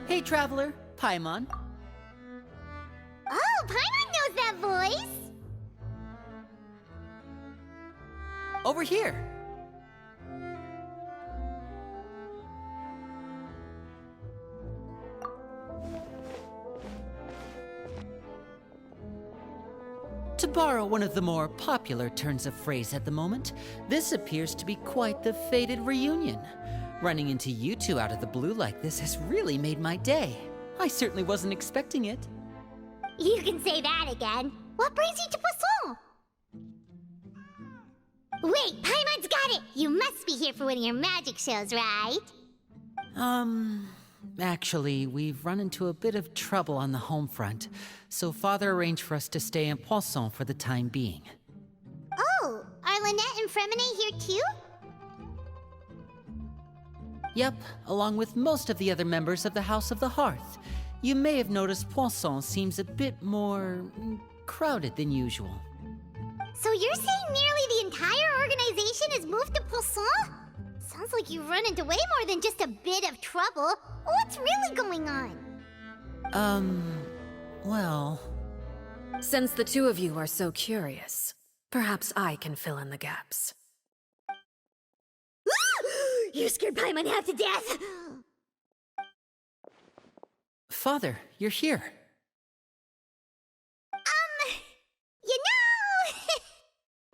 Hey, traveler, Paimon. Oh, Paimon knows that voice! Over here. To borrow one of the more popular turns of phrase at the moment, this appears to be quite the fated reunion. Running into you two out of the blue like this has really made my day. I certainly wasn't expecting it. You can say that again. What brings you to Poisson? Wait, Paimon's got it! You must be here for one of your magic shows, right? Actually, we've run into a bit of trouble on the home front, so Father arranged for us to stay in Poisson for the time being. Oh, are Lynette and Fremine here too? Yep, along with most of the other members of the House of the Hearth. You may have noticed Poisson seems a bit more crowded than usual. So you're saying nearly the entire organization has moved to Poisson? Sounds like you've run into way more than just a bit of trouble. What's really going on? Well... Since the two of you are so curious, perhaps I can fill in the gaps. You scared Paimon half to death! Father, you're here. You know...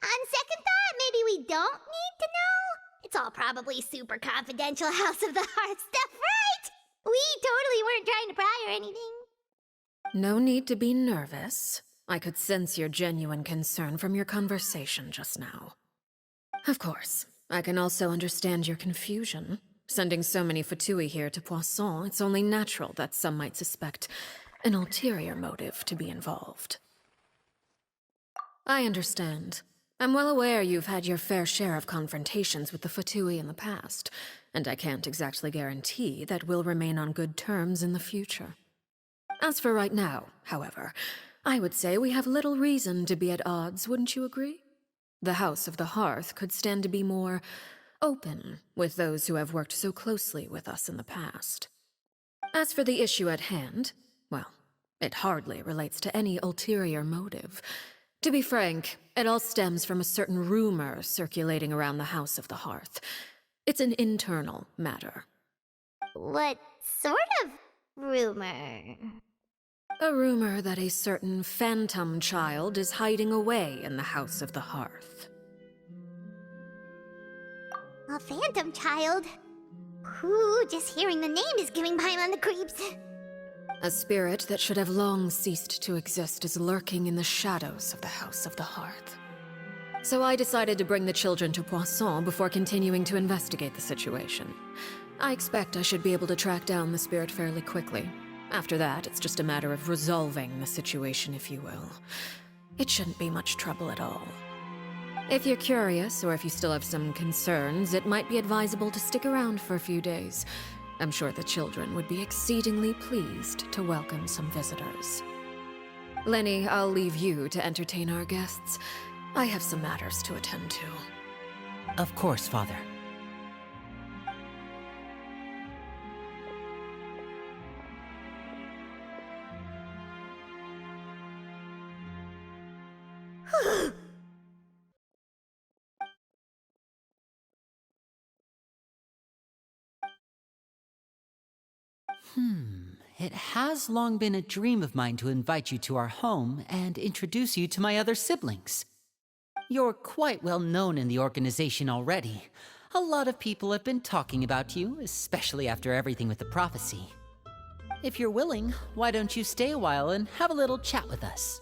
On second thought, maybe we don't need to know? It's all probably super confidential House of the Hearth stuff, right? We totally weren't trying to pry or anything. No need to be nervous. I could sense your genuine concern from your conversation just now. Of course, I can also understand your confusion. Sending so many Fatui here to Poisson, it's only natural that some might suspect an ulterior motive to be involved. I understand. I'm well aware you've had your fair share of confrontations with the Fatui in the past, and I can't exactly guarantee that we'll remain on good terms in the future. As for right now, however, I would say we have little reason to be at odds, wouldn't you agree? The House of the Hearth could stand to be more open with those who have worked so closely with us in the past. As for the issue at hand, well, it hardly relates to any ulterior motive. To be frank, it all stems from a certain rumor circulating around the House of the Hearth. It's an internal matter. What sort of rumor? A rumor that a certain phantom child is hiding away in the House of the Hearth. A phantom child? Ooh, just hearing the name is giving Paimon the creeps. A spirit that should have long ceased to exist is lurking in the shadows of the House of the Hearth. So I decided to bring the children to Poisson before continuing to investigate the situation. I expect I should be able to track down the spirit fairly quickly. After that, it's just a matter of resolving the situation, if you will. It shouldn't be much trouble at all. If you're curious, or if you still have some concerns, it might be advisable to stick around for a few days. I'm sure the children would be exceedingly pleased to welcome some visitors. Lenny, I'll leave you to entertain our guests. I have some matters to attend to. Of course, Father. It has long been a dream of mine to invite you to our home and introduce you to my other siblings. You're quite well known in the organization already. A lot of people have been talking about you, especially after everything with the prophecy. If you're willing, why don't you stay a while and have a little chat with us?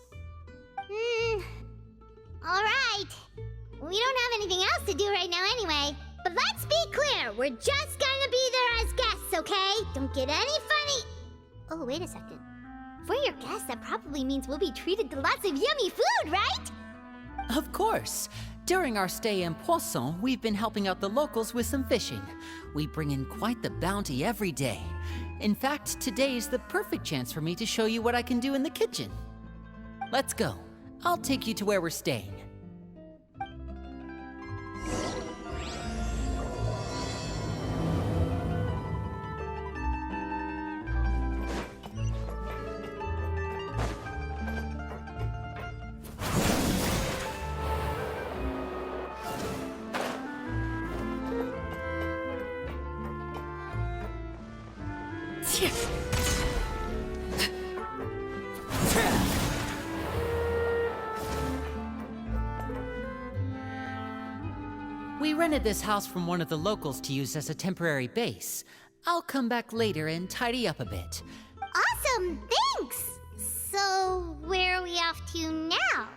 Alright. We don't have anything else to do right now anyway. But let's be clear, we're just gonna be there as guests, okay? Don't get any funny... Oh, wait a second. For your guests, that probably means we'll be treated to lots of yummy food, right? Of course. During our stay in Poisson, we've been helping out the locals with some fishing. We bring in quite the bounty every day. In fact, today's the perfect chance for me to show you what I can do in the kitchen. Let's go. I'll take you to where we're staying. We rented this house from one of the locals to use as a temporary base. I'll come back later and tidy up a bit. Awesome, thanks! So, where are we off to now?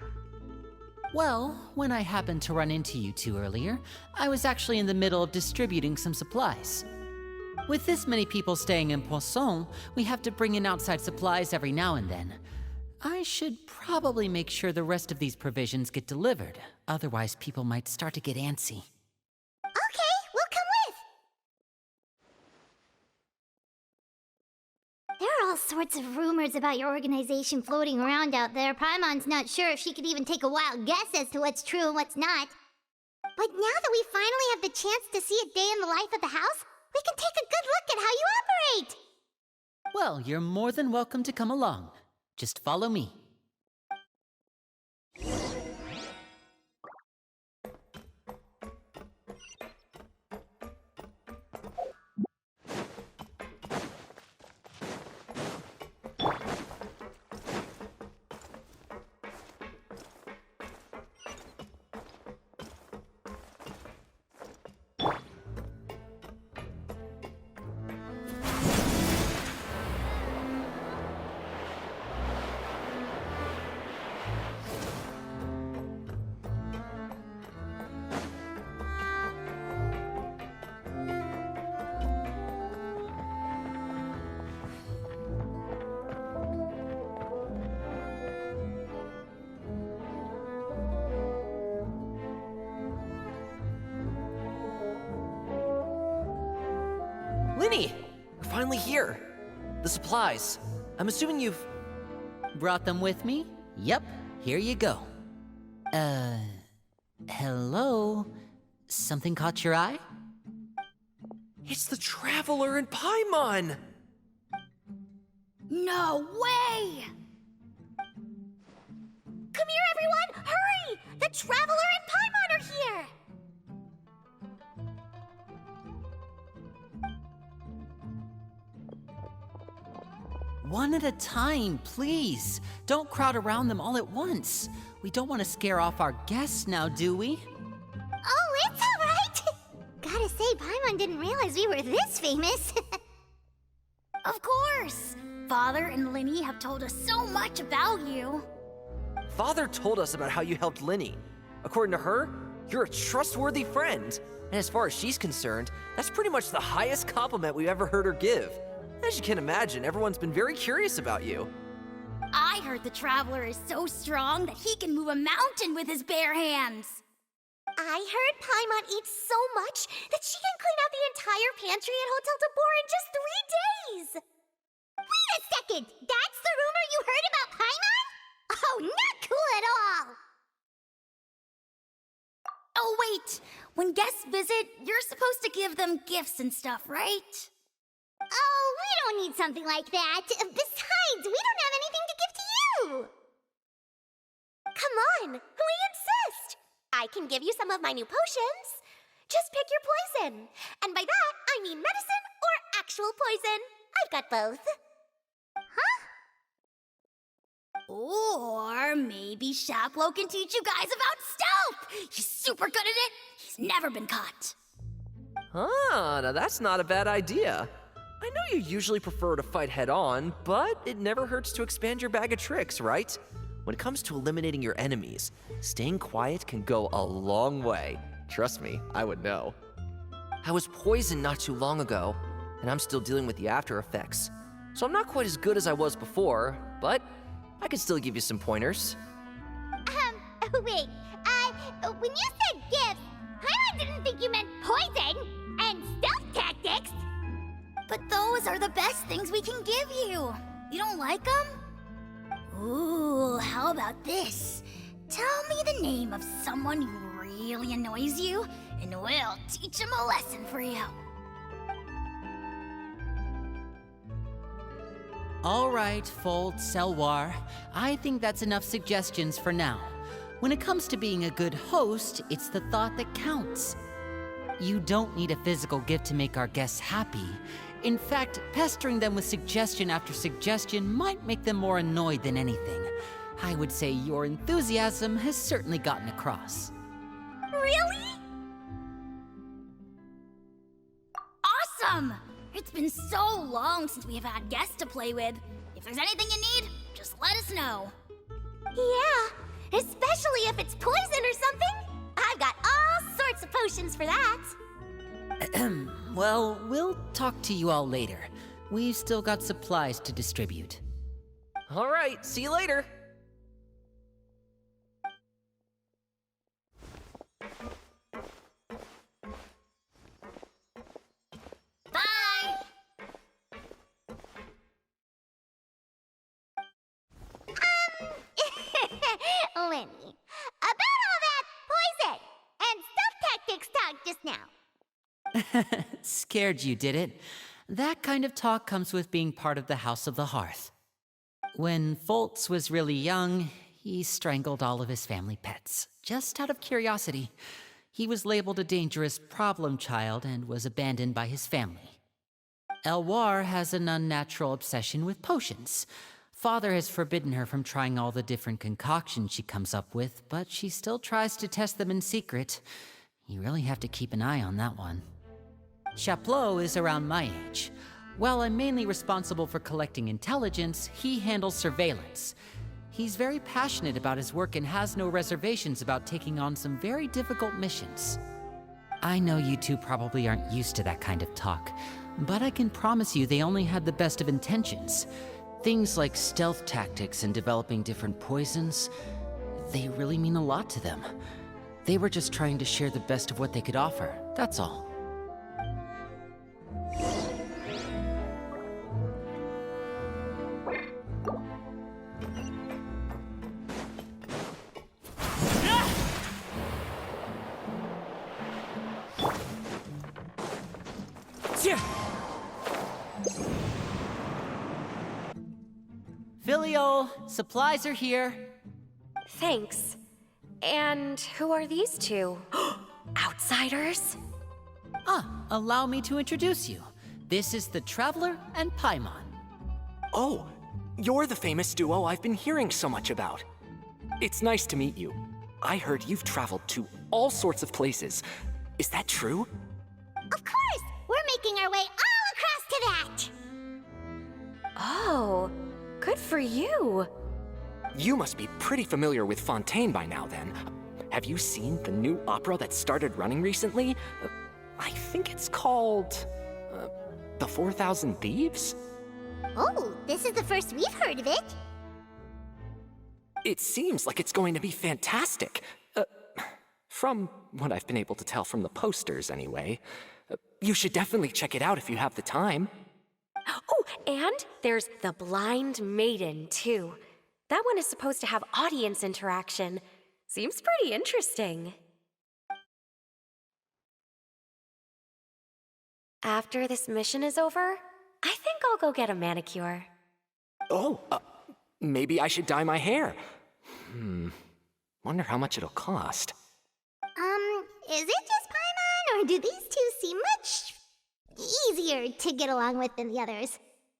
Well, when I happened to run into you two earlier, I was actually in the middle of distributing some supplies. With this many people staying in Poisson, we have to bring in outside supplies every now and then. I should probably make sure the rest of these provisions get delivered, otherwise people might start to get antsy. Okay, we'll come with! There are all sorts of rumors about your organization floating around out there. Paimon's not sure if she could even take a wild guess as to what's true and what's not. But now that we finally have the chance to see a day in the life of the house, we can take a good look at how you operate! Well, you're more than welcome to come along. Just follow me. Linny! We're finally here! The supplies. I'm assuming you've... Brought them with me? Yep, here you go. Hello? Something caught your eye? It's the Traveler in Paimon! No way! Come here, everyone! Hurry! The Traveler and Paimon are here! One at a time, please. Don't crowd around them all at once. We don't want to scare off our guests now, do we? Oh, it's all right! Gotta say, Paimon didn't realize we were this famous. Of course! Father and Linny have told us so much about you. Father told us about how you helped Linny. According to her, you're a trustworthy friend. And as far as she's concerned, that's pretty much the highest compliment we've ever heard her give. As you can imagine, everyone's been very curious about you. I heard the Traveler is so strong that he can move a mountain with his bare hands. I heard Paimon eats so much that she can clean out the entire pantry at Hotel de Boer in just 3 days! Wait a second! That's the rumor you heard about Paimon? Oh, not cool at all! Oh, wait! When guests visit, you're supposed to give them gifts and stuff, right? Oh, we don't need something like that. Besides, we don't have anything to give to you! Come on, we insist! I can give you some of my new potions. Just pick your poison. And by that, I mean medicine or actual poison. I've got both. Huh? Or maybe Shaplo can teach you guys about stealth! He's super good at it! He's never been caught. Ah, now that's not a bad idea. I know you usually prefer to fight head-on, but it never hurts to expand your bag of tricks, right? When it comes to eliminating your enemies, staying quiet can go a long way. Trust me, I would know. I was poisoned not too long ago, and I'm still dealing with the after effects. So I'm not quite as good as I was before, but I can still give you some pointers. Wait, when you said gifts, Paimon didn't think you meant poison and stealth tactics. But those are the best things we can give you. You don't like them? Ooh, how about this? Tell me the name of someone who really annoys you, and we'll teach him a lesson for you. All right, Fold, Selwar. I think that's enough suggestions for now. When it comes to being a good host, it's the thought that counts. You don't need a physical gift to make our guests happy. In fact, pestering them with suggestion after suggestion might make them more annoyed than anything. I would say your enthusiasm has certainly gotten across. Really? Awesome! It's been so long since we have had guests to play with. If there's anything you need, just let us know. Yeah, especially if it's poison or something. I've got all sorts of potions for that. Well, we'll talk to you all later. We've still got supplies to distribute. All right, see you later. Bye! Lenny, about all that poison and stealth tactics talk just now. Scared you, did it? That kind of talk comes with being part of the House of the Hearth. When Foltz was really young, he strangled all of his family pets, just out of curiosity. He was labeled a dangerous problem child and was abandoned by his family. Elwar has an unnatural obsession with potions. Father has forbidden her from trying all the different concoctions she comes up with, but she still tries to test them in secret. You really have to keep an eye on that one. Chaplot is around my age. While I'm mainly responsible for collecting intelligence, he handles surveillance. He's very passionate about his work and has no reservations about taking on some very difficult missions. I know you two probably aren't used to that kind of talk, but I can promise you they only had the best of intentions. Things like stealth tactics and developing different poisons, they really mean a lot to them. They were just trying to share the best of what they could offer, that's all. Filial, supplies are here. Thanks. And who are these two? Outsiders? Allow me to introduce you. This is the Traveler and Paimon. Oh, you're the famous duo I've been hearing so much about. It's nice to meet you. I heard you've traveled to all sorts of places. Is that true? Of course! We're making our way all across to that! Oh, good for you. You must be pretty familiar with Fontaine by now, then. Have you seen the new opera that started running recently? I think it's called... The 4,000 Thieves? Oh, this is the first we've heard of it. It seems like it's going to be fantastic. From what I've been able to tell from the posters, anyway. You should definitely check it out if you have the time. Oh, and there's The Blind Maiden, too. That one is supposed to have audience interaction. Seems pretty interesting. After this mission is over, I think I'll go get a manicure. Oh, maybe I should dye my hair. Wonder how much it'll cost. Is it just Paimon, or do these two seem much easier to get along with than the others?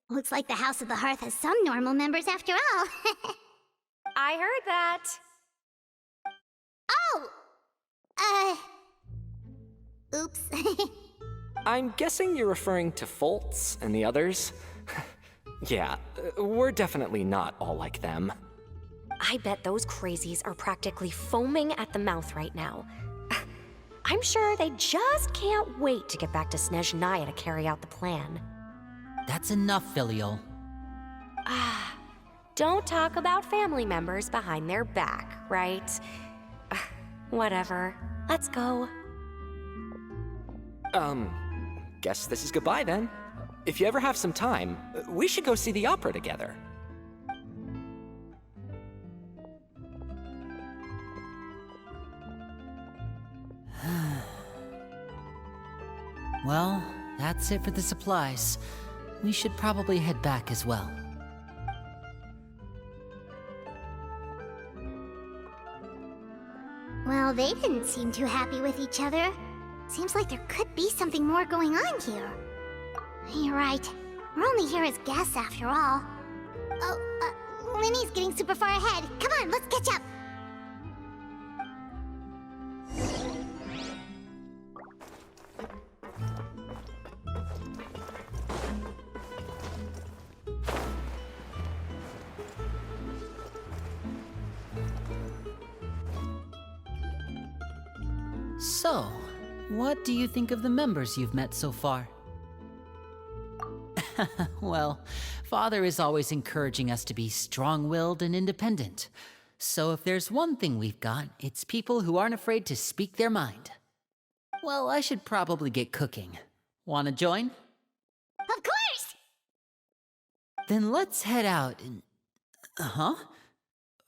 Looks like the House of the Hearth has some normal members after all. I heard that. Oh! Oops. I'm guessing you're referring to Foltz and the others? Yeah, we're definitely not all like them. I bet those crazies are practically foaming at the mouth right now. I'm sure they just can't wait to get back to Snezhnaya to carry out the plan. That's enough, Filial. Don't talk about family members behind their back, right? Whatever. Let's go. Guess this is goodbye then. If you ever have some time, we should go see the opera together. Well, that's it for the supplies. We should probably head back as well. Well, they didn't seem too happy with each other. Seems like there could be something more going on here. You're right. We're only here as guests after all. Oh, Linny's getting super far ahead. Come on, let's catch up. So, what do you think of the members you've met so far? Well, Father is always encouraging us to be strong-willed and independent. So if there's one thing we've got, it's people who aren't afraid to speak their mind. Well, I should probably get cooking. Wanna join? Of course! Then let's head out and... Huh?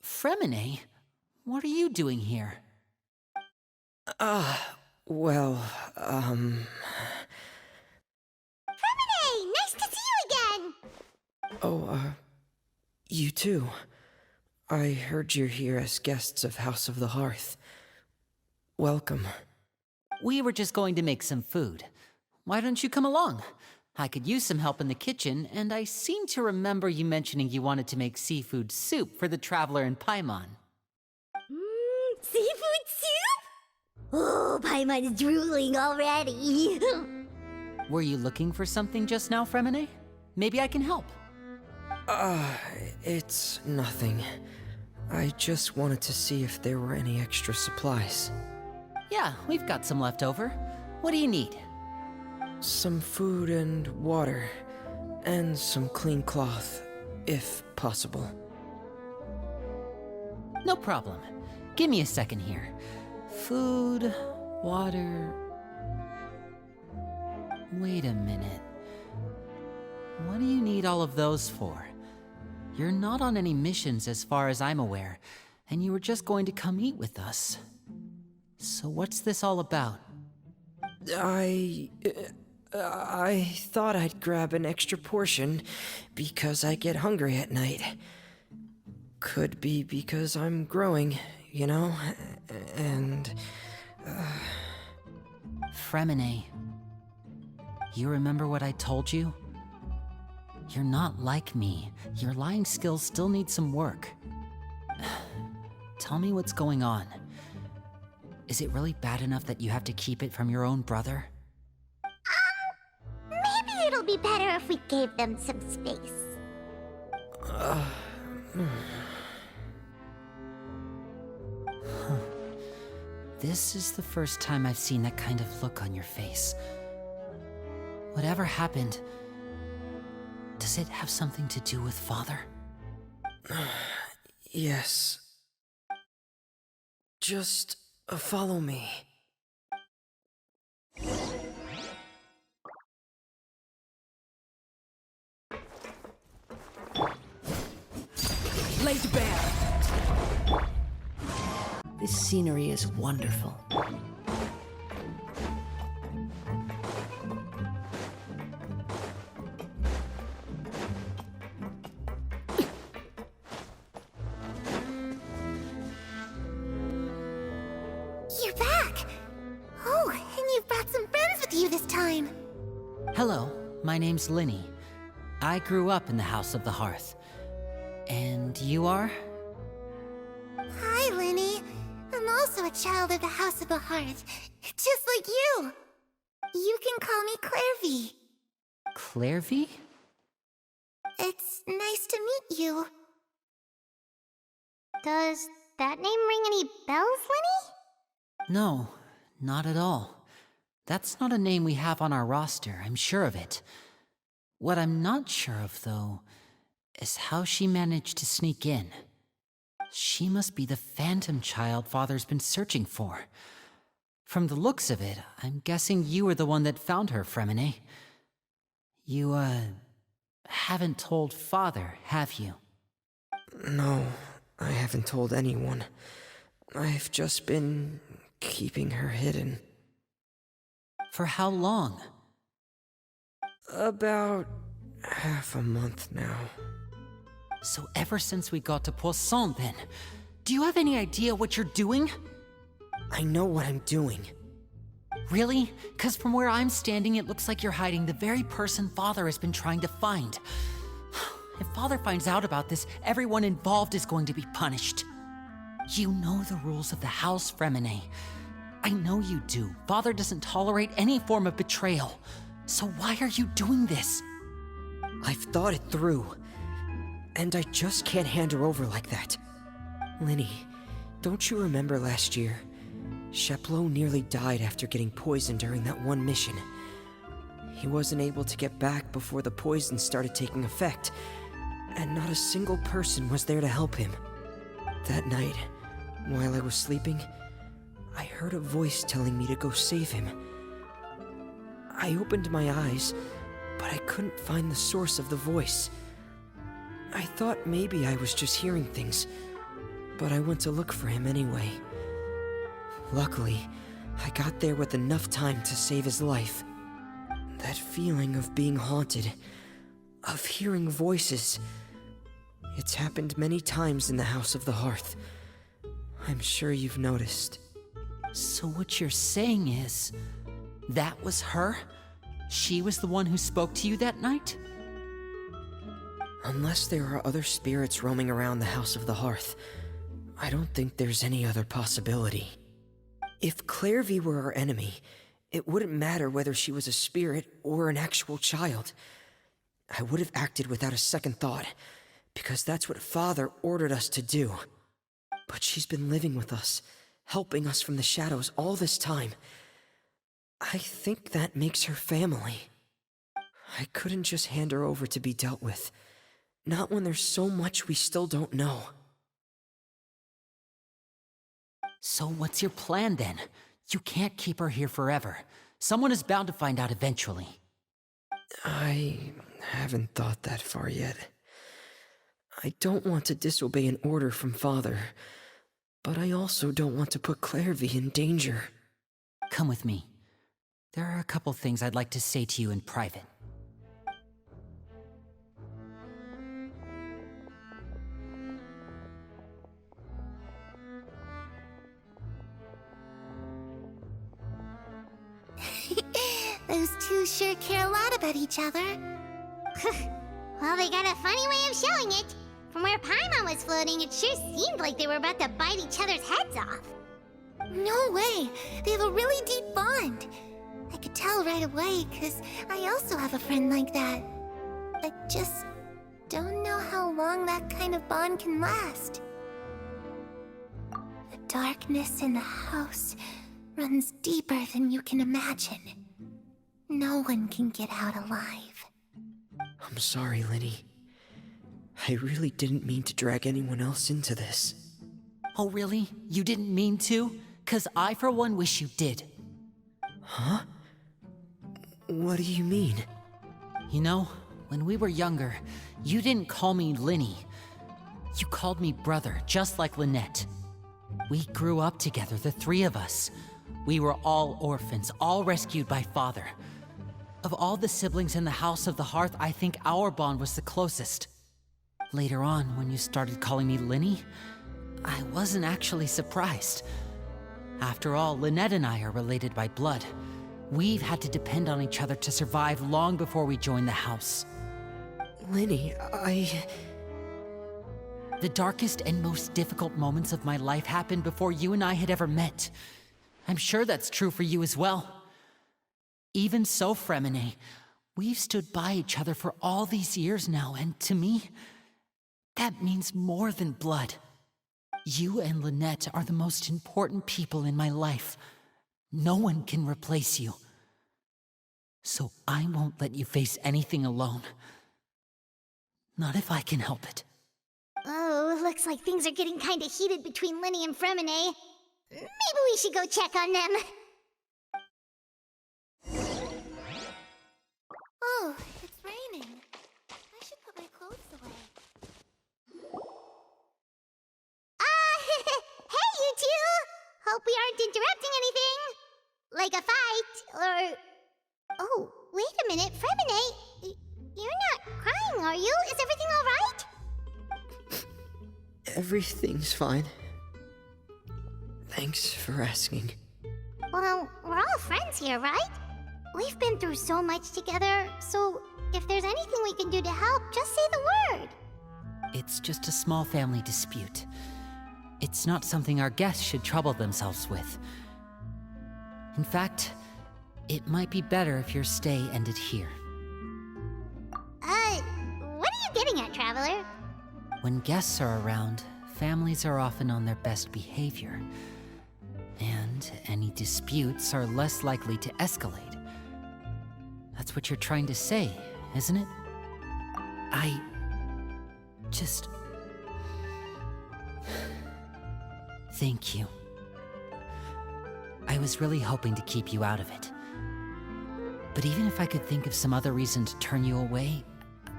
Fremine? What are you doing here? Well, Fremine! Nice to see you again! Oh, you too. I heard you're here as guests of House of the Hearth. Welcome. We were just going to make some food. Why don't you come along? I could use some help in the kitchen, and I seem to remember you mentioning you wanted to make seafood soup for the traveler in Paimon. Seafood soup? Oh, Paimon's drooling already. Were you looking for something just now, Fremine? Maybe I can help. It's nothing. I just wanted to see if there were any extra supplies. Yeah, we've got some left over. What do you need? Some food and water, and some clean cloth, if possible. No problem. Give me a second here. Food, water... Wait a minute. What do you need all of those for? You're not on any missions as far as I'm aware, and you were just going to come eat with us. So what's this all about? I thought I'd grab an extra portion because I get hungry at night. Could be because I'm growing, you know, and... Fremine, you remember what I told you? You're not like me. Your lying skills still need some work. Tell me what's going on. Is it really bad enough that you have to keep it from your own brother? Maybe it'll be better if we gave them some space. This is the first time I've seen that kind of look on your face. Whatever happened, does it have something to do with Father? Yes. Just follow me. Laid bare! This scenery is wonderful. You're back! Oh, and you've brought some friends with you this time. Hello, my name's Linny. I grew up in the House of the Hearth. And you are? Hi, Linny. I'm also a child of the House of the Hearth, just like you. You can call me Clairvy. Clairvy? It's nice to meet you. Does that name ring any bells, Linny? No, not at all. That's not a name we have on our roster, I'm sure of it. What I'm not sure of, though, is how she managed to sneak in. She must be the phantom child Father's been searching for. From the looks of it, I'm guessing you were the one that found her, Fremine. You, haven't told Father, have you? No, I haven't told anyone. I've just been keeping her hidden. For how long? About half a month now. So ever since we got to Poisson, then, do you have any idea what you're doing? I know what I'm doing. Really? Because from where I'm standing, it looks like you're hiding the very person Father has been trying to find. If Father finds out about this, everyone involved is going to be punished. You know the rules of the house, Fremine. I know you do. Father doesn't tolerate any form of betrayal. So why are you doing this? I've thought it through. And I just can't hand her over like that. Linny, don't you remember last year? Sheplo nearly died after getting poisoned during that one mission. He wasn't able to get back before the poison started taking effect, and not a single person was there to help him. That night, while I was sleeping, I heard a voice telling me to go save him. I opened my eyes, but I couldn't find the source of the voice. I thought maybe I was just hearing things, but I went to look for him anyway. Luckily, I got there with enough time to save his life. That feeling of being haunted, of hearing voices, it's happened many times in the House of the Hearth. I'm sure you've noticed. So what you're saying is, that was her? She was the one who spoke to you that night? Unless there are other spirits roaming around the House of the Hearth, I don't think there's any other possibility. If Clairvy were our enemy, it wouldn't matter whether she was a spirit or an actual child. I would have acted without a second thought, because that's what Father ordered us to do. But she's been living with us, helping us from the shadows all this time. I think that makes her family. I couldn't just hand her over to be dealt with. Not when there's so much we still don't know. So what's your plan then? You can't keep her here forever. Someone is bound to find out eventually. I haven't thought that far yet. I don't want to disobey an order from Father, but I also don't want to put Clairvy in danger. Come with me. There are a couple things I'd like to say to you in private. Those two sure care a lot about each other. Well, they got a funny way of showing it. From where Paimon was floating, it sure seemed like they were about to bite each other's heads off. No way! They have a really deep bond. I could tell right away, because I also have a friend like that. I just don't know how long that kind of bond can last. The darkness in the house runs deeper than you can imagine. No one can get out alive. I'm sorry, Linny. I really didn't mean to drag anyone else into this. Oh really? You didn't mean to? 'Cause I for one wish you did. Huh? What do you mean? You know, when we were younger, you didn't call me Linny. You called me brother, just like Lynette. We grew up together, the three of us. We were all orphans, all rescued by Father. Of all the siblings in the House of the Hearth, I think our bond was the closest. Later on, when you started calling me Linny, I wasn't actually surprised. After all, Lynette and I are related by blood. We've had to depend on each other to survive long before we joined the house. Linny, The darkest and most difficult moments of my life happened before you and I had ever met. I'm sure that's true for you as well. Even so, Fremine, we've stood by each other for all these years now, and to me, that means more than blood. You and Lynette are the most important people in my life. No one can replace you. So I won't let you face anything alone. Not if I can help it. Oh, looks like things are getting kinda heated between Linny and Fremine. Maybe we should go check on them. Oh, it's raining. I should put my clothes away. Hey, you two! Hope we aren't interrupting anything. Like a fight, or... Oh, wait a minute, Fremine. You're not crying, are you? Is everything alright? everything's fine. Thanks for asking. Well, we're all friends here, right? We've been through so much together, so if there's anything we can do to help, just say the word. It's just a small family dispute. It's not something our guests should trouble themselves with. In fact, it might be better if your stay ended here. What are you getting at, Traveler? When guests are around, families are often on their best behavior. And any disputes are less likely to escalate. That's what you're trying to say, isn't it? I just... Thank you. I was really hoping to keep you out of it. But even if I could think of some other reason to turn you away,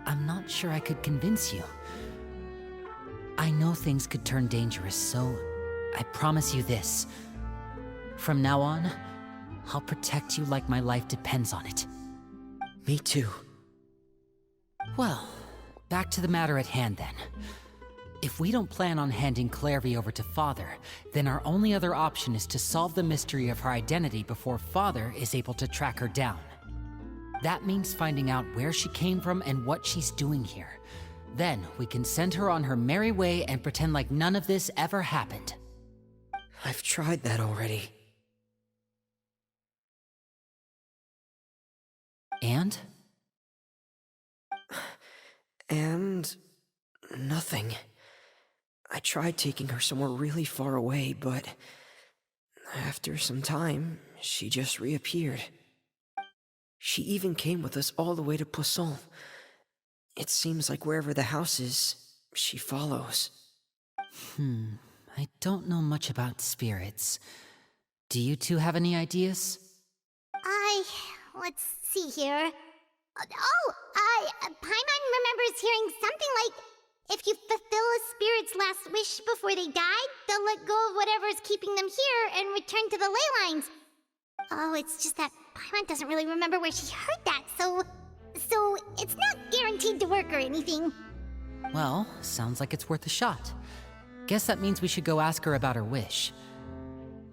I'm not sure I could convince you. I know things could turn dangerous, so I promise you this. From now on, I'll protect you like my life depends on it. Me too. Well, back to the matter at hand then. If we don't plan on handing Clairvy over to Father, then our only other option is to solve the mystery of her identity before Father is able to track her down. That means finding out where she came from and what she's doing here. Then we can send her on her merry way and pretend like none of this ever happened. I've tried that already. And? And... nothing. I tried taking her somewhere really far away, but... after some time, she just reappeared. She even came with us all the way to Poisson. It seems like wherever the house is, she follows. I don't know much about spirits. Do you two have any ideas? Let's see here. Paimon remembers hearing something like, if you fulfill a spirit's last wish before they died, they'll let go of whatever's keeping them here and return to the ley lines. Oh, it's just that Paimon doesn't really remember where she heard that, so it's not guaranteed to work or anything. Well, sounds like it's worth a shot. Guess that means we should go ask her about her wish.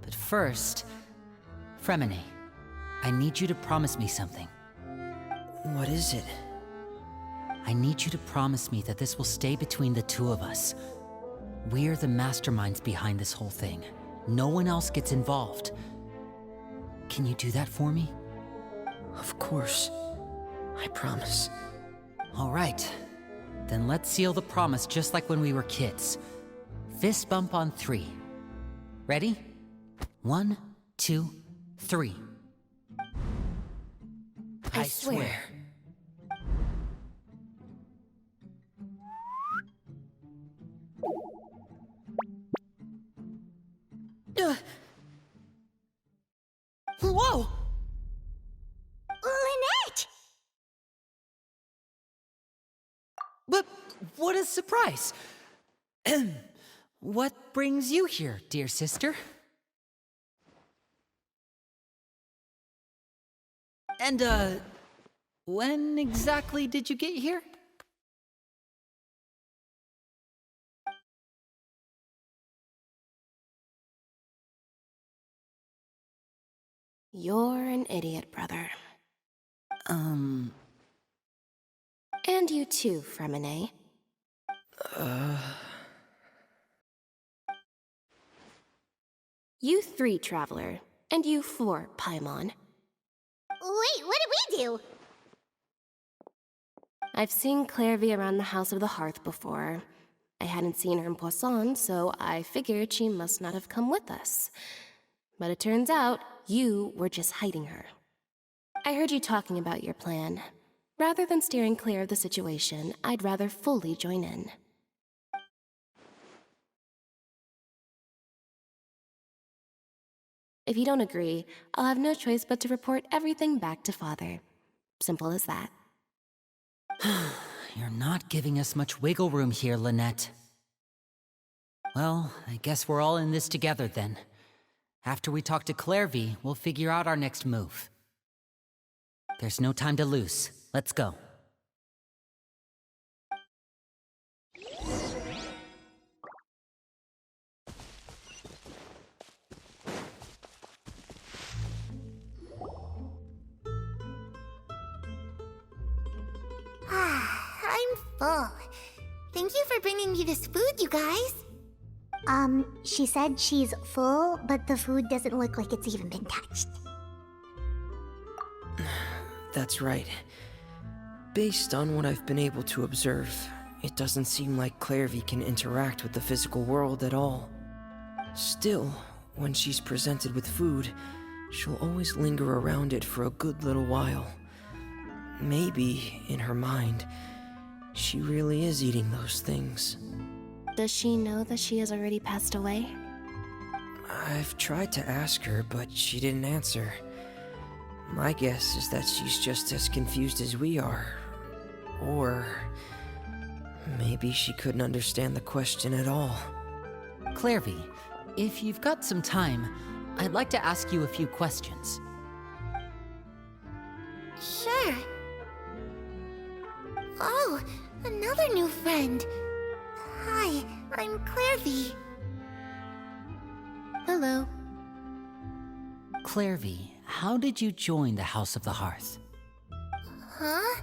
But first, Fremine, I need you to promise me something. What is it? I need you to promise me that this will stay between the two of us. We're the masterminds behind this whole thing. No one else gets involved. Can you do that for me? Of course. I promise. All right. Then let's seal the promise just like when we were kids. Fist bump on 3. Ready? 1, 2, 3. I swear. Whoa! Lynette! But what a surprise! What brings you here, dear sister? And, when exactly did you get here? You're an idiot, brother. And you too, Fremine. You 3, Traveler. And you 4, Paimon. Wait, what did we do? I've seen Clairvy around the House of the Hearth before. I hadn't seen her in Poisson, so I figured she must not have come with us. But it turns out, you were just hiding her. I heard you talking about your plan. Rather than steering clear of the situation, I'd rather fully join in. If you don't agree, I'll have no choice but to report everything back to Father. Simple as that. You're not giving us much wiggle room here, Lynette. Well, I guess we're all in this together then. After we talk to Clairvy, we'll figure out our next move. There's no time to lose. Let's go. I'm full. Thank you for bringing me this food, you guys. She said she's full, but the food doesn't look like it's even been touched. That's right. Based on what I've been able to observe, it doesn't seem like Clairvy can interact with the physical world at all. Still, when she's presented with food, she'll always linger around it for a good little while. Maybe, in her mind, she really is eating those things. Does she know that she has already passed away? I've tried to ask her, but she didn't answer. My guess is that she's just as confused as we are. Or maybe she couldn't understand the question at all. Clairvy, if you've got some time, I'd like to ask you a few questions. Sure. Oh, another new friend. Hi, I'm Clairvy. Hello. Clairvy, how did you join the House of the Hearth? Huh?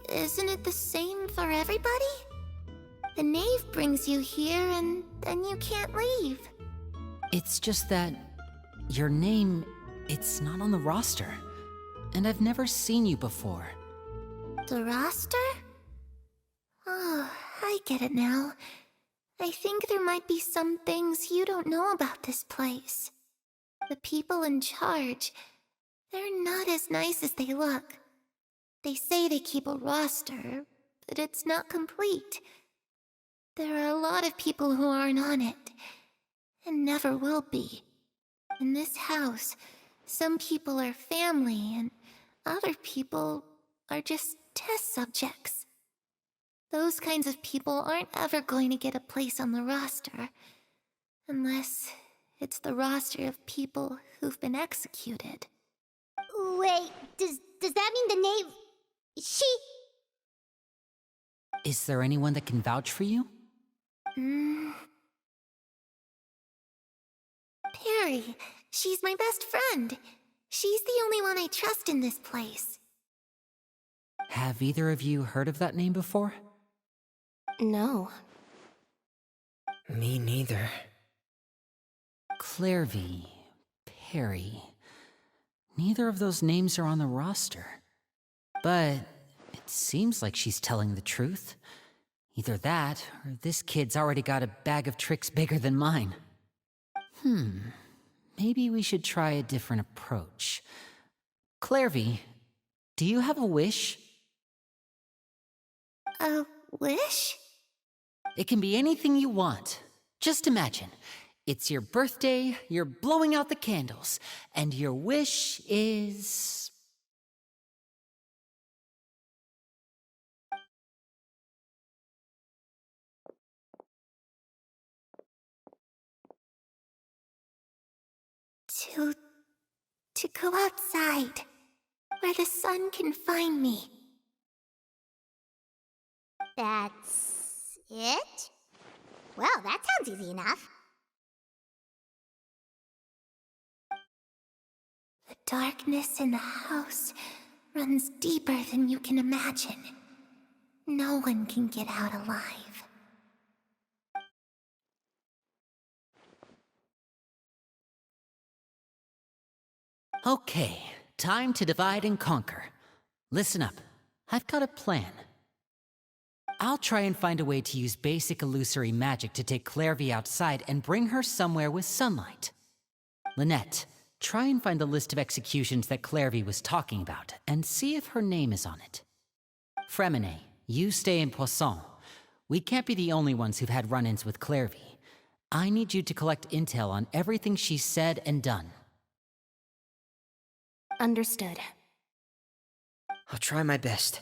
Isn't it the same for everybody? The knave brings you here and then you can't leave. It's just that your name, it's not on the roster. And I've never seen you before. The roster? Oh, I get it now. I think there might be some things you don't know about this place. The people in charge, they're not as nice as they look. They say they keep a roster, but it's not complete. There are a lot of people who aren't on it, and never will be. In this house, some people are family, and other people are just test subjects. Those kinds of people aren't ever going to get a place on the roster, unless it's the roster of people who've been executed. Wait, does that mean the knave... She... Is there anyone that can vouch for you? Perry, she's my best friend. She's the only one I trust in this place. Have either of you heard of that name before? No. Me neither. Clairvy, Perry. Neither of those names are on the roster. But it seems like she's telling the truth. Either that, or this kid's already got a bag of tricks bigger than mine. Maybe we should try a different approach. Clairvy, do you have a wish? A wish? It can be anything you want. Just imagine. It's your birthday, you're blowing out the candles, and your wish is... To go outside, where the sun can find me. That's... it? Well, that sounds easy enough. The darkness in the house runs deeper than you can imagine. No one can get out alive. Okay, time to divide and conquer. Listen up, I've got a plan. I'll try and find a way to use basic illusory magic to take Clairvy outside and bring her somewhere with sunlight. Lynette, try and find the list of executions that Clairvy was talking about, and see if her name is on it. Fremine, you stay in Poisson. We can't be the only ones who've had run-ins with Clairvy. I need you to collect intel on everything she's said and done. Understood. I'll try my best.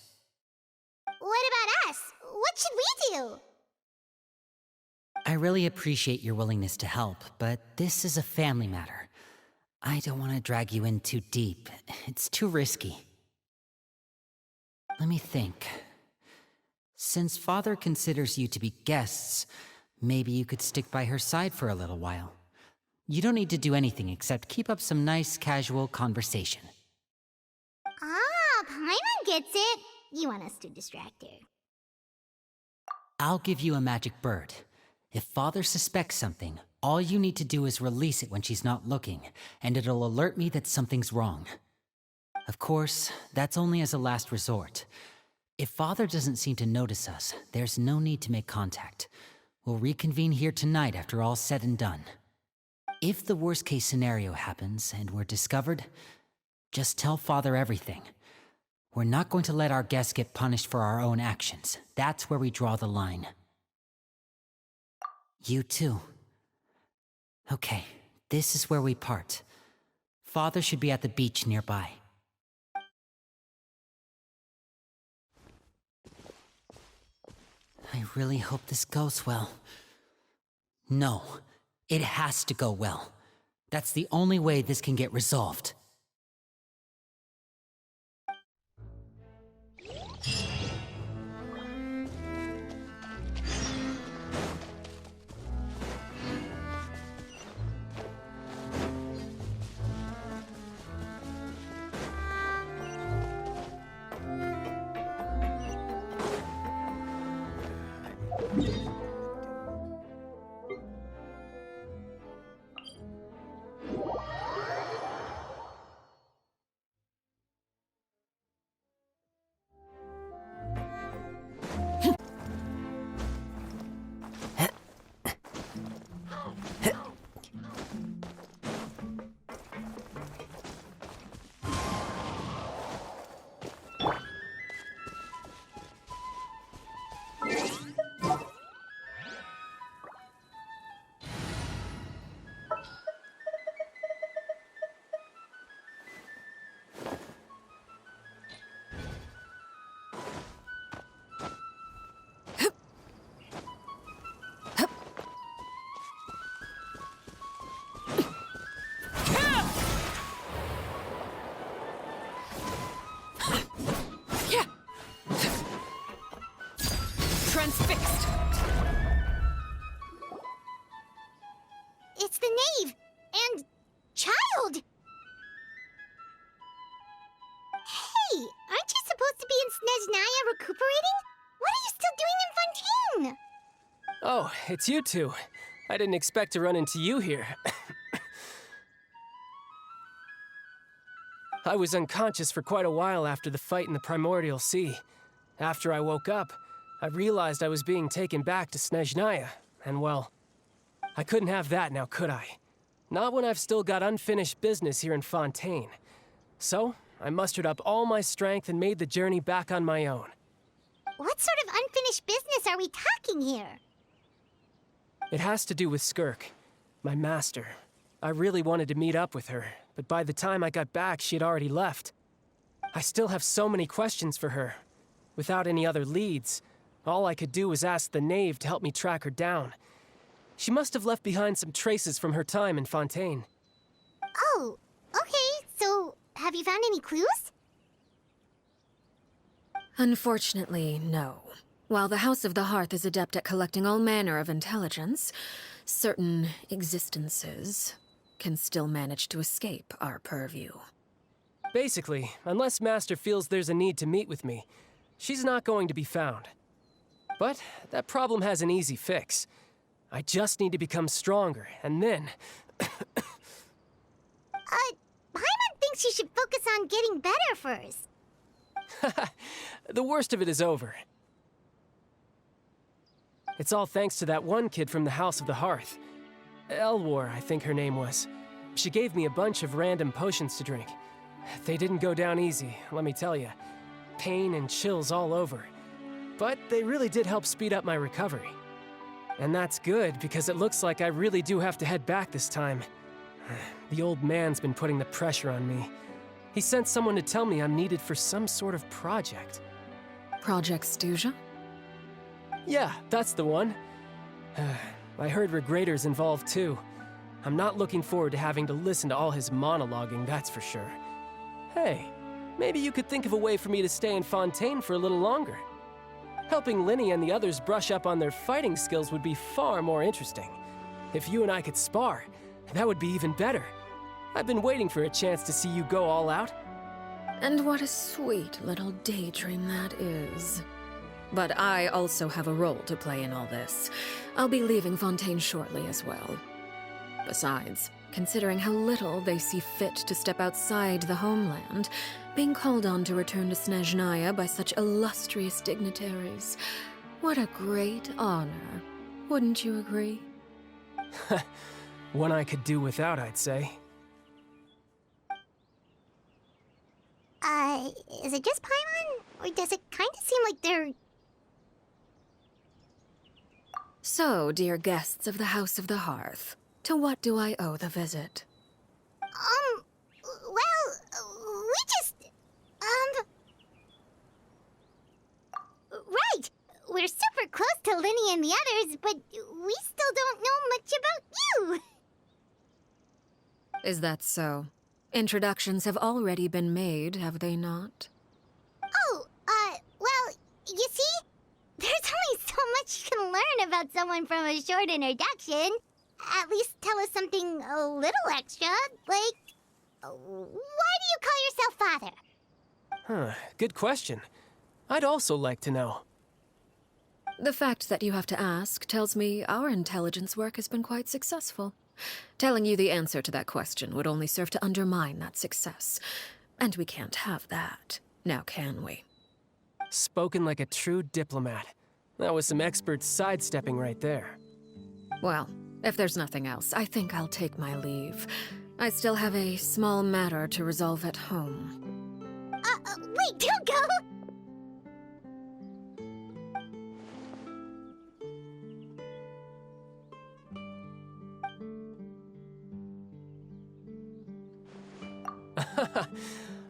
What about us? What should we do? I really appreciate your willingness to help, but this is a family matter. I don't want to drag you in too deep. It's too risky. Let me think. Since Father considers you to be guests, maybe you could stick by her side for a little while. You don't need to do anything except keep up some nice, casual conversation. Ah, Paimon gets it. you want us to distract her. I'll give you a magic bird. If Father suspects something, all you need to do is release it when she's not looking, and it'll alert me that something's wrong. Of course, that's only as a last resort. If Father doesn't seem to notice us, there's no need to make contact. We'll reconvene here tonight after all's said and done. If the worst-case scenario happens and we're discovered, just tell Father everything. We're not going to let our guests get punished for our own actions. That's where we draw the line. You too. Okay, this is where we part. Father should be at the beach nearby. I really hope this goes well. No, it has to go well. That's the only way this can get resolved. Transfixed! It's the knave! And... child! Hey, aren't you supposed to be in Snezhnaya recuperating? What are you still doing in Fontaine? Oh, it's you two. I didn't expect to run into you here. I was unconscious for quite a while after the fight in the Primordial Sea. After I woke up, I realized I was being taken back to Snezhnaya, and well, I couldn't have that now, could I? Not when I've still got unfinished business here in Fontaine. So, I mustered up all my strength and made the journey back on my own. What sort of unfinished business are we talking here? It has to do with Skirk, my master. I really wanted to meet up with her, but by the time I got back, she had already left. I still have so many questions for her. Without any other leads, all I could do was ask the knave to help me track her down. She must have left behind some traces from her time in Fontaine. Oh, okay, so have you found any clues? Unfortunately, no. While the House of the Hearth is adept at collecting all manner of intelligence, certain existences can still manage to escape our purview. Basically, unless Master feels there's a need to meet with me, she's not going to be found. But that problem has an easy fix. I just need to become stronger, and then... Paimon thinks you should focus on getting better first. The worst of it is over. It's all thanks to that one kid from the House of the Hearth. Elwar, I think her name was. She gave me a bunch of random potions to drink. They didn't go down easy, let me tell you. Pain and chills all over. But they really did help speed up my recovery. And that's good, because it looks like I really do have to head back this time. The old man's been putting the pressure on me. He sent someone to tell me I'm needed for some sort of project. Project Stuja? Yeah, that's the one. I heard Regrader's involved too. I'm not looking forward to having to listen to all his monologuing, that's for sure. Hey, maybe you could think of a way for me to stay in Fontaine for a little longer. Helping Linny and the others brush up on their fighting skills would be far more interesting. If you and I could spar, that would be even better. I've been waiting for a chance to see you go all out. And what a sweet little daydream that is. But I also have a role to play in all this. I'll be leaving Fontaine shortly as well. Besides, considering how little they see fit to step outside the homeland, being called on to return to Snezhnaya by such illustrious dignitaries, what a great honor. Wouldn't you agree? One I could do without, I'd say. Is it just Paimon? Or does it kind of seem like they're... So, dear guests of the House of the Hearth, to what do I owe the visit? Well, we just... Right! We're super close to Linny and the others, but we still don't know much about you! Is that so? Introductions have already been made, have they not? Oh, well, you see? There's only so much you can learn about someone from a short introduction. At least tell us something a little extra, like... Why do you call yourself father? Huh, good question. I'd also like to know. The fact that you have to ask tells me our intelligence work has been quite successful. Telling you the answer to that question would only serve to undermine that success. And we can't have that, now can we? Spoken like a true diplomat. That was some expert sidestepping right there. Well, if there's nothing else, I think I'll take my leave. I still have a small matter to resolve at home. Wait, don't go!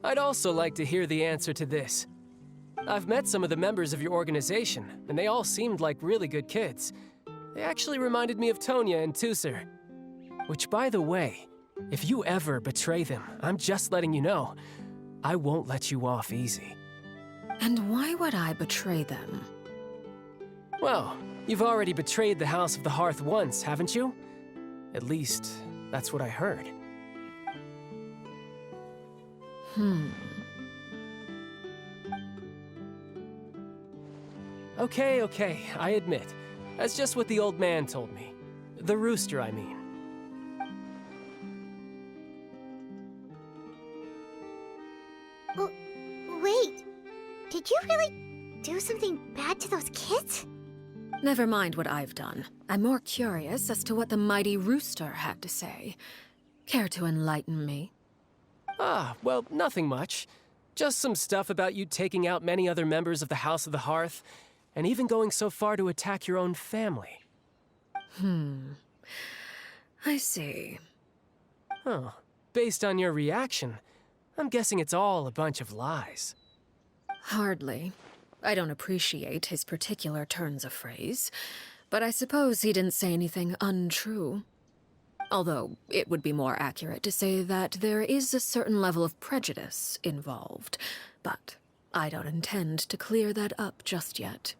I'd also like to hear the answer to this. I've met some of the members of your organization, and they all seemed like really good kids. They actually reminded me of Tonya and Tusser. Which, by the way, if you ever betray them, I'm just letting you know, I won't let you off easy. And why would I betray them? Well, you've already betrayed the House of the Hearth once, haven't you? At least, that's what I heard. Okay, I admit. That's just what the old man told me. The rooster, I mean. Wait, did you really do something bad to those kids? Never mind what I've done. I'm more curious as to what the mighty rooster had to say. Care to enlighten me? Well, nothing much. Just some stuff about you taking out many other members of the House of the Hearth, and even going so far to attack your own family. I see. Huh. Based on your reaction, I'm guessing it's all a bunch of lies. Hardly. I don't appreciate his particular turns of phrase, but I suppose he didn't say anything untrue. Although, it would be more accurate to say that there is a certain level of prejudice involved, but I don't intend to clear that up just yet.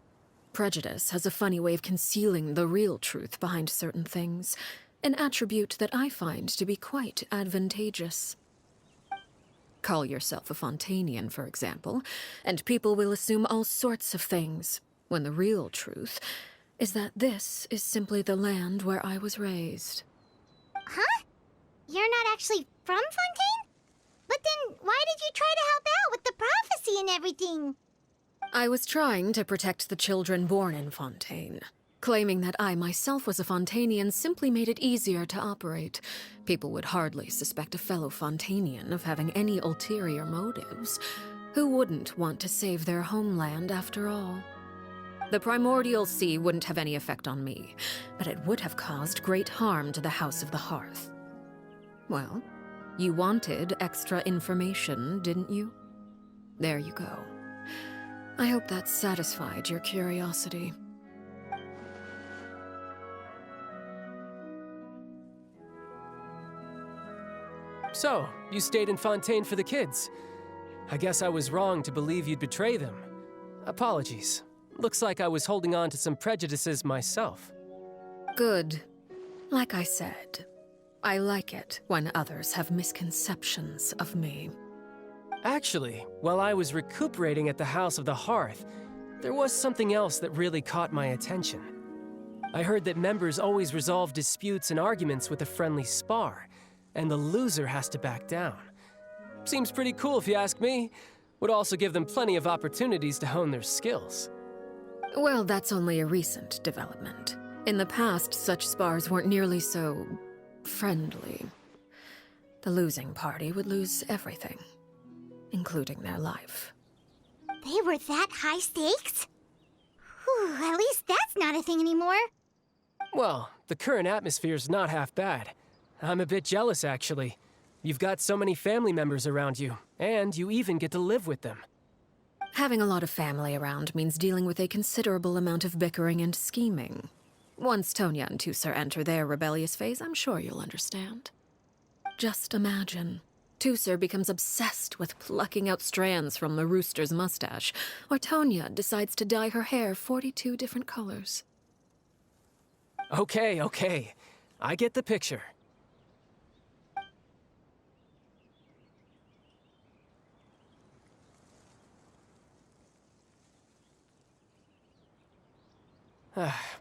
Prejudice has a funny way of concealing the real truth behind certain things, an attribute that I find to be quite advantageous. Call yourself a Fontainian, for example, and people will assume all sorts of things, when the real truth is that this is simply the land where I was raised. Huh? You're not actually from Fontaine? But then why did you try to help out with the prophecy and everything? I was trying to protect the children born in Fontaine. Claiming that I myself was a Fontainian simply made it easier to operate. People would hardly suspect a fellow Fontainian of having any ulterior motives. Who wouldn't want to save their homeland after all? The primordial sea wouldn't have any effect on me, but it would have caused great harm to the House of the Hearth. Well, you wanted extra information, didn't you? There you go. I hope that satisfied your curiosity. So, you stayed in Fontaine for the kids. I guess I was wrong to believe you'd betray them. Apologies. Looks like I was holding on to some prejudices myself. Good. Like I said, I like it when others have misconceptions of me. Actually, while I was recuperating at the House of the Hearth, there was something else that really caught my attention. I heard that members always resolve disputes and arguments with a friendly spar, and the loser has to back down. Seems pretty cool if you ask me. Would also give them plenty of opportunities to hone their skills. Well, that's only a recent development. In the past, such spars weren't nearly so friendly. The losing party would lose everything, including their life. They were that high stakes? Whew, at least that's not a thing anymore. Well, the current atmosphere's not half bad. I'm a bit jealous, actually. You've got so many family members around you, and you even get to live with them. Having a lot of family around means dealing with a considerable amount of bickering and scheming. Once Tonya and Tusser enter their rebellious phase, I'm sure you'll understand. Just imagine. Tusser becomes obsessed with plucking out strands from the rooster's mustache, or Tonya decides to dye her hair 42 different colors. Okay. I get the picture.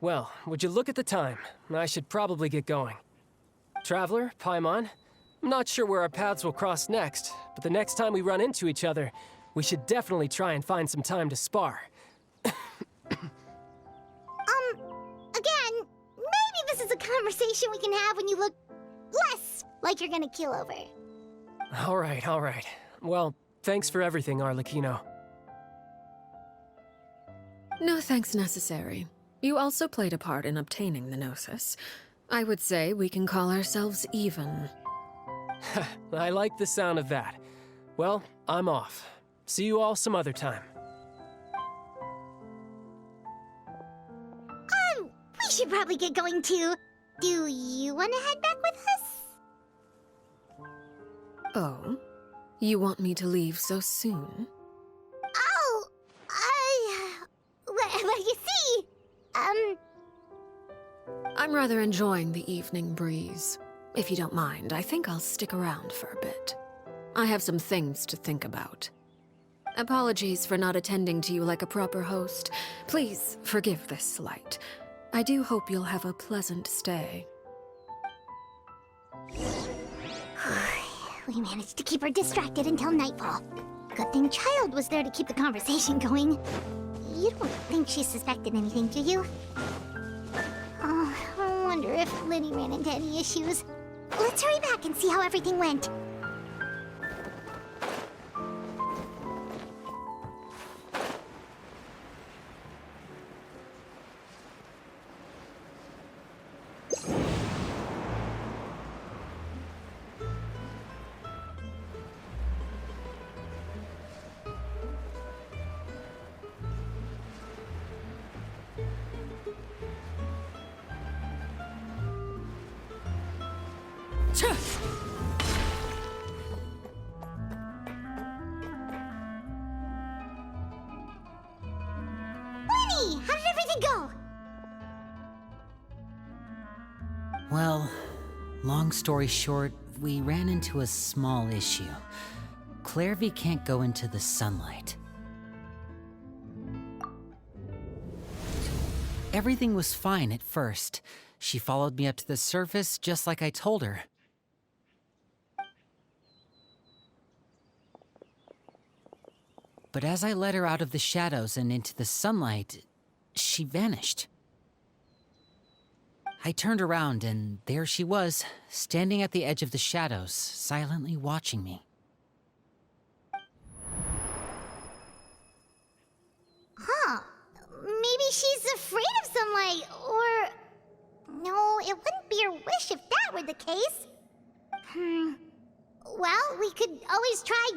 Well, would you look at the time? I should probably get going. Traveler, Paimon, I'm not sure where our paths will cross next, but the next time we run into each other, we should definitely try and find some time to spar. Again, maybe this is a conversation we can have when you look less like you're gonna keel over. All right. Well, thanks for everything, Arlecchino. No thanks necessary. You also played a part in obtaining the Gnosis. I would say we can call ourselves even. I like the sound of that. Well, I'm off. See you all some other time. We should probably get going too. Do you want to head back with us? Oh? You want me to leave so soon? Oh, well, you see, I'm rather enjoying the evening breeze. If you don't mind, I think I'll stick around for a bit. I have some things to think about. Apologies for not attending to you like a proper host. Please forgive this slight. I do hope you'll have a pleasant stay. we managed to keep her distracted until nightfall. Good thing Child was there to keep the conversation going. You don't think she suspected anything, do you? Oh, I wonder if Liddy ran into any issues. Let's hurry back and see how everything went. Lenny, how did everything go? Well, long story short, we ran into a small issue. Clairvy can't go into the sunlight. Everything was fine at first. She followed me up to the surface just like I told her. But as I led her out of the shadows and into the sunlight, she vanished. I turned around and there she was, standing at the edge of the shadows, silently watching me. Huh. Maybe she's afraid of sunlight, or... No, it wouldn't be her wish if that were the case. Well, we could always try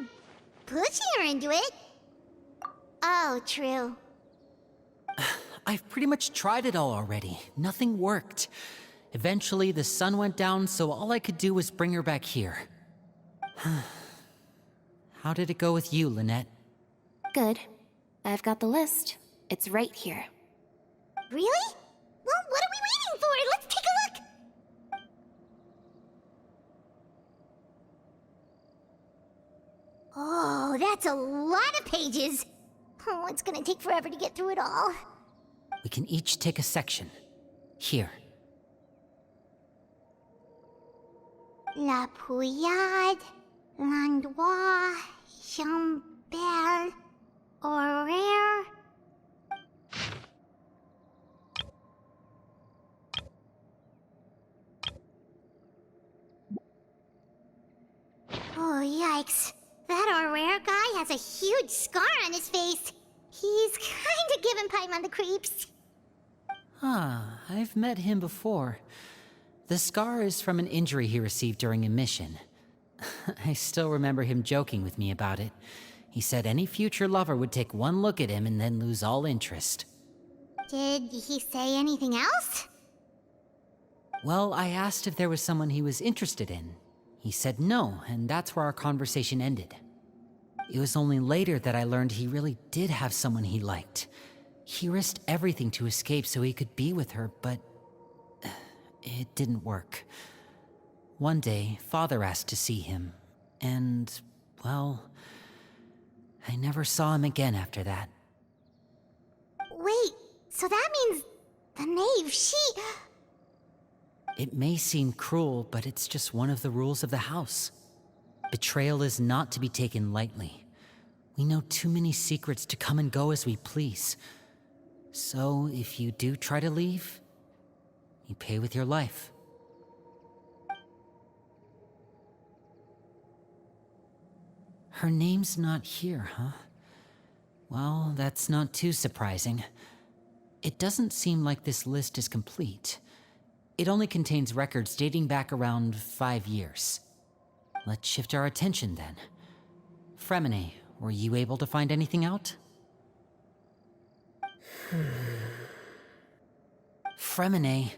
pushing her into it. Oh, true. I've pretty much tried it all already. Nothing worked. Eventually, the sun went down, so all I could do was bring her back here. How did it go with you, Lynette? Good. I've got the list. It's right here. Really? Well, what are we waiting for? Let's take a look! Oh, Whoa, that's a lot of pages. Oh, it's gonna take forever to get through it all. We can each take a section. Here. La Pouillade, L'Endroit, Chambel, Horaire. Oh, yikes. That Horaire guy has a huge scar on his face. He's kinda giving Paimon the creeps. Ah, I've met him before. The scar is from an injury he received during a mission. I still remember him joking with me about it. He said any future lover would take one look at him and then lose all interest. Did he say anything else? Well, I asked if there was someone he was interested in. He said no, and that's where our conversation ended. It was only later that I learned he really did have someone he liked. He risked everything to escape so he could be with her, but it didn't work. One day, Father asked to see him, and, well, I never saw him again after that. Wait, so that means the knave, It may seem cruel, but it's just one of the rules of the house. Betrayal is not to be taken lightly. We know too many secrets to come and go as we please. So, if you do try to leave, you pay with your life. Her name's not here, huh? Well, that's not too surprising. It doesn't seem like this list is complete. It only contains records dating back around 5 years. Let's shift our attention then. Fremine, were you able to find anything out? Fremine.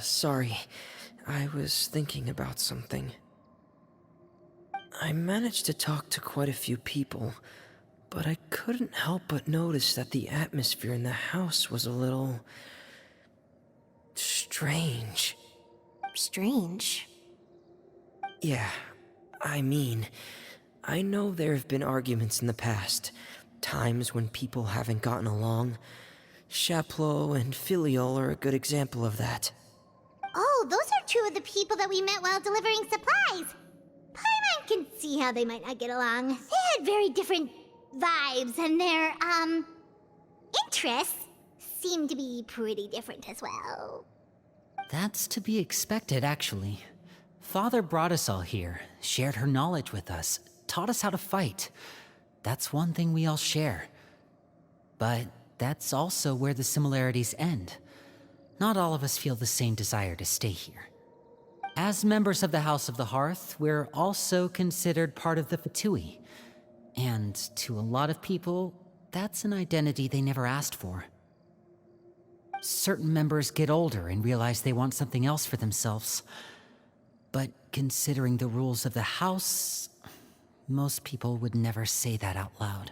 Sorry. I was thinking about something. I managed to talk to quite a few people, but I couldn't help but notice that the atmosphere in the house was a little strange. Strange. Yeah, I mean, I know there have been arguments in the past, times when people haven't gotten along. Chaplot and Filiol are a good example of that. Oh, those are two of the people that we met while delivering supplies. Paimon can see how they might not get along. They had very different vibes, and their, interests seem to be pretty different as well. That's to be expected, actually. Father brought us all here, shared her knowledge with us, taught us how to fight. That's one thing we all share. But that's also where the similarities end. Not all of us feel the same desire to stay here. As members of the House of the Hearth, we're also considered part of the Fatui. And to a lot of people, that's an identity they never asked for. Certain members get older and realize they want something else for themselves. But considering the rules of the house, most people would never say that out loud.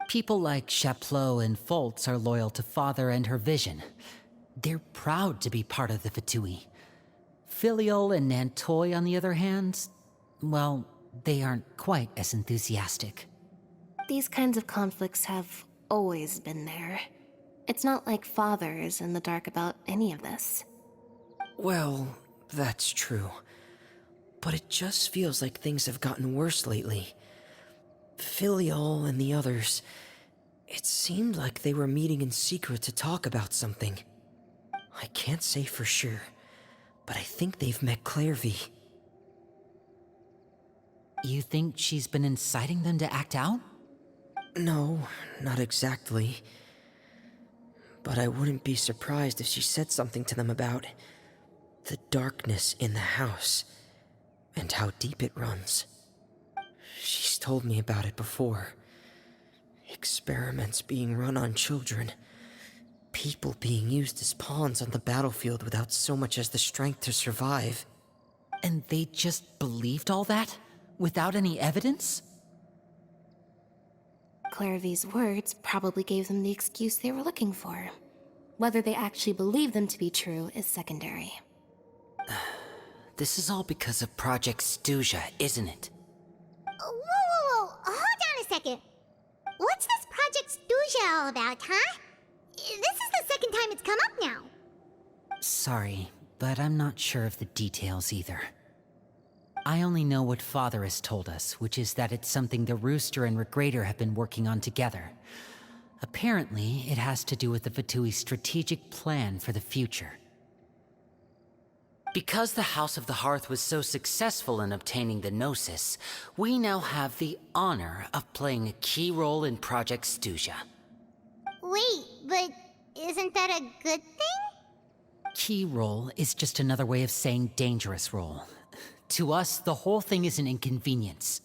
People like Chaplot and Foltz are loyal to Father and her vision. They're proud to be part of the Fatui. Filiol and Nantoy, on the other hand, well, they aren't quite as enthusiastic. These kinds of conflicts have always been there. It's not like Father is in the dark about any of this. Well, that's true. But it just feels like things have gotten worse lately. Filiol and the others, it seemed like they were meeting in secret to talk about something. I can't say for sure, but I think they've met Clairvy. You think she's been inciting them to act out? No, not exactly. But I wouldn't be surprised if she said something to them about the darkness in the house and how deep it runs. She's told me about it before. Experiments being run on children. People being used as pawns on the battlefield without so much as the strength to survive. And they just believed all that? Without any evidence? Clairvy's words probably gave them the excuse they were looking for. Whether they actually believe them to be true is secondary. This is all because of Project Stuja, isn't it? Whoa. Hold on a second. What's this Project Stuja all about, huh? This is the second time it's come up now. Sorry, but I'm not sure of the details either. I only know what Father has told us, which is that it's something the Rooster and Regrader have been working on together. Apparently, it has to do with the Fatui's strategic plan for the future. Because the House of the Hearth was so successful in obtaining the Gnosis, we now have the honor of playing a key role in Project Stuja. Wait, but isn't that a good thing? Key role is just another way of saying dangerous role. To us, the whole thing is an inconvenience.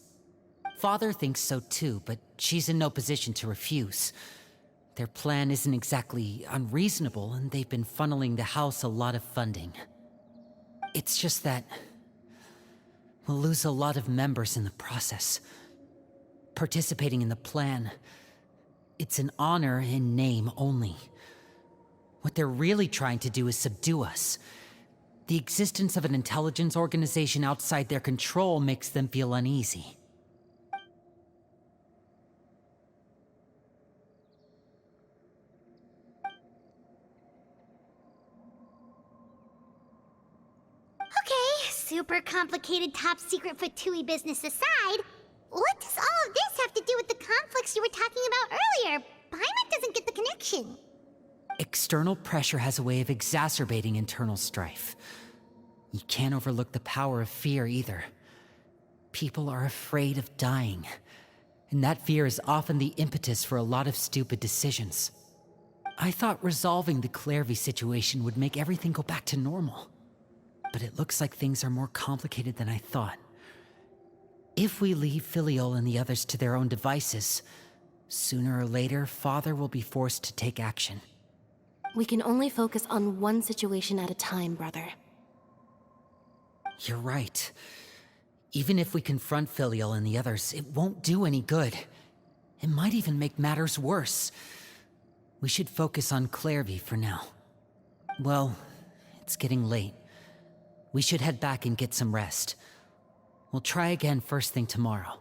Father thinks so too, but she's in no position to refuse. Their plan isn't exactly unreasonable, and they've been funneling the house a lot of funding. It's just that we'll lose a lot of members in the process. Participating in the plan, it's an honor in name only. What they're really trying to do is subdue us. The existence of an intelligence organization outside their control makes them feel uneasy. Okay, super complicated top secret Fatui business aside, what does all of this have to do with the conflicts you were talking about earlier? Paimon doesn't get the connection. External pressure has a way of exacerbating internal strife. You can't overlook the power of fear either. People are afraid of dying, and that fear is often the impetus for a lot of stupid decisions. I thought resolving the Clairvy situation would make everything go back to normal. But it looks like things are more complicated than I thought. If we leave Filiol and the others to their own devices, sooner or later, Father will be forced to take action. We can only focus on one situation at a time, brother. You're right. Even if we confront Filial and the others, it won't do any good. It might even make matters worse. We should focus on Clairvy for now. Well, it's getting late. We should head back and get some rest. We'll try again first thing tomorrow.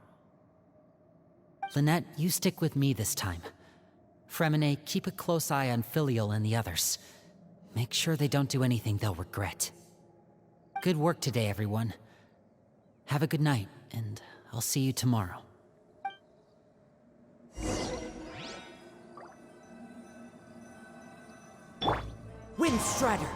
Lynette, you stick with me this time. Fremine, keep a close eye on Filial and the others. Make sure they don't do anything they'll regret. Good work today, everyone. Have a good night, and I'll see you tomorrow. Windstrider!